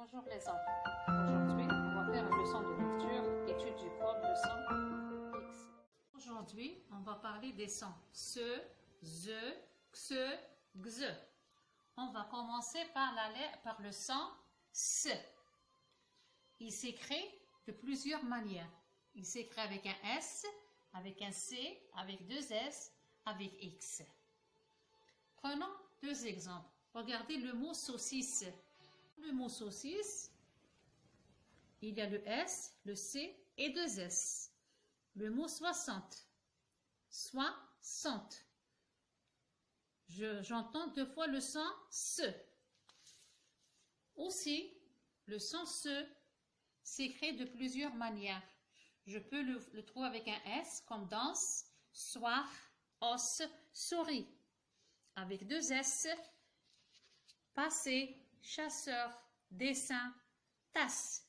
Bonjour les enfants. Aujourd'hui, on va faire une leçon de lecture, étude du code leçon X. Aujourd'hui, on va parler des sons se, ze, xe, xe. On va commencer par le son s. Il s'écrit de plusieurs manières. Il s'écrit avec un S, avec un C, avec deux S, avec X. Prenons deux exemples. Regardez le mot saucisse. Le mot saucisse, il y a le S, le C et deux S. Le mot 60, soixante. J'entends deux fois le son se. Aussi, le son se s'écrit de plusieurs manières. Je peux le trouver avec un S comme danse, soir, os, souris. Avec deux S, passé, chasseur, dessin, tasse.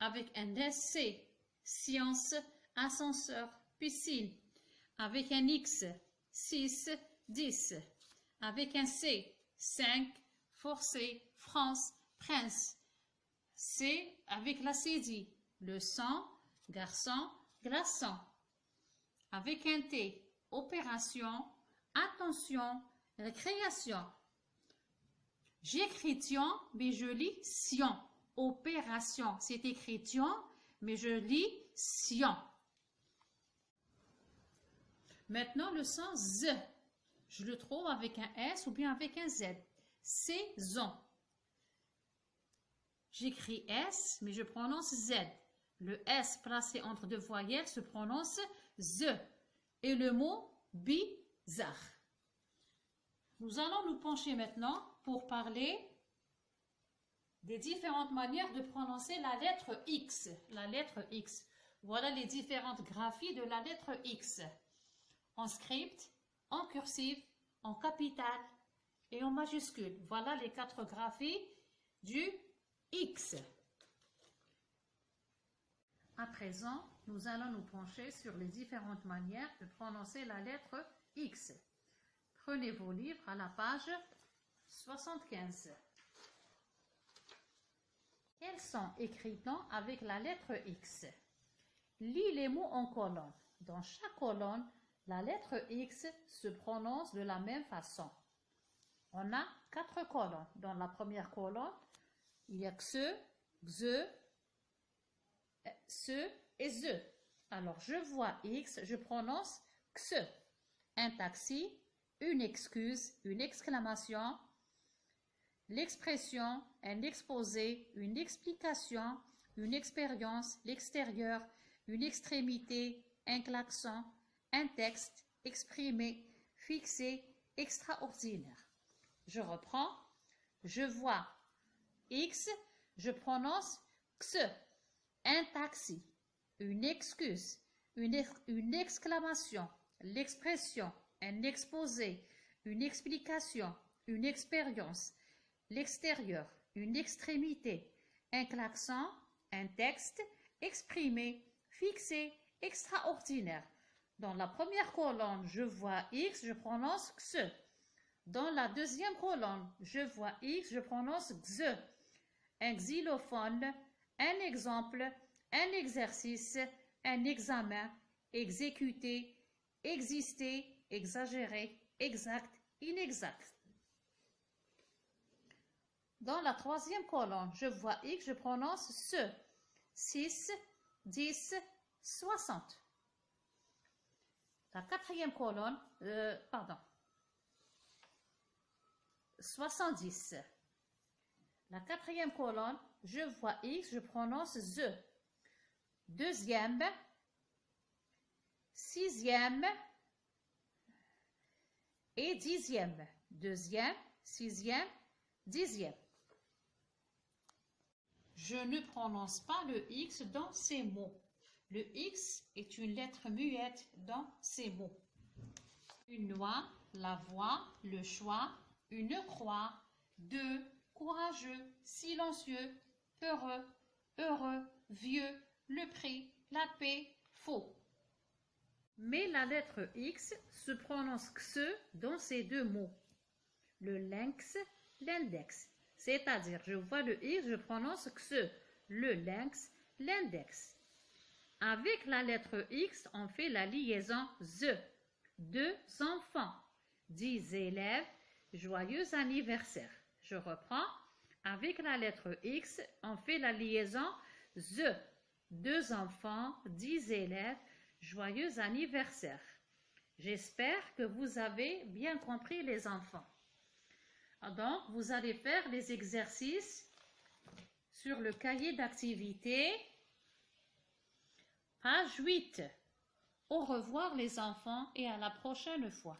Avec un SC, science, ascenseur, piscine. Avec un X, 6, 10. Avec un C, 5, forcé, France, prince. C avec la cédille, le sang, garçon, glaçon. Avec un T, opération, attention, récréation. J'écris tion, mais je lis sion. Opération, c'est écrit tion, mais je lis sion. Maintenant, le son z. Je le trouve avec un S ou bien avec un Z. Saison. J'écris S, mais je prononce Z. Le S placé entre deux voyelles se prononce Z. Et le mot bizarre. Nous allons nous pencher maintenant pour parler des différentes manières de prononcer la lettre X. La lettre X. Voilà les différentes graphies de la lettre X. En script, en cursive, en capitale et en majuscule. Voilà les quatre graphies du X. À présent, nous allons nous pencher sur les différentes manières de prononcer la lettre X. Prenez vos livres à la page 75. Quels sont écrits-on avec la lettre X? Lis les mots en colonne. Dans chaque colonne, la lettre X se prononce de la même façon. On a 4 colonnes. Dans la première colonne, il y a xe, xe, se et ze. Alors, je vois X, je prononce xe. Un taxi, une excuse, une exclamation, l'expression, un exposé, une explication, une expérience, l'extérieur, une extrémité, un klaxon, un texte, exprimé, fixé, extraordinaire. Je reprends. Je vois X, je prononce xe. Un taxi, une excuse, une exclamation, l'expression, un exposé, une explication, une expérience, l'extérieur, une extrémité, un klaxon, un texte, exprimé, fixé, extraordinaire. Dans la première colonne, je vois X, je prononce xe. Dans la deuxième colonne, je vois X, je prononce xe. Un xylophone, un exemple, un exercice, un examen, exécuter, exister, exagérer, exact, inexact. Dans la troisième colonne, je vois X, je prononce se. 6, 10, 60. La quatrième colonne, 70. La quatrième colonne, je vois X, je prononce ze. Deuxième, sixième et dixième. Deuxième, sixième, dixième. Je ne prononce pas le X dans ces mots. Le X est une lettre muette dans ces mots. Une noix, la voix, le choix, une croix, deux, courageux, silencieux, peureux, heureux, vieux, le prix, la paix, faux. Mais la lettre X se prononce xe dans ces deux mots. Le lynx, l'index. C'est-à-dire, je vois le X, je prononce XE. Le lynx, l'index. Avec la lettre X, on fait la liaison ZE. 2 enfants. 10 élèves. Joyeux anniversaire. Je reprends. Avec la lettre X, on fait la liaison ZE. 2 enfants, 10 élèves. Joyeux anniversaire. J'espère que vous avez bien compris les enfants. Donc, vous allez faire les exercices sur le cahier d'activité, page 8. Au revoir les enfants et à la prochaine fois.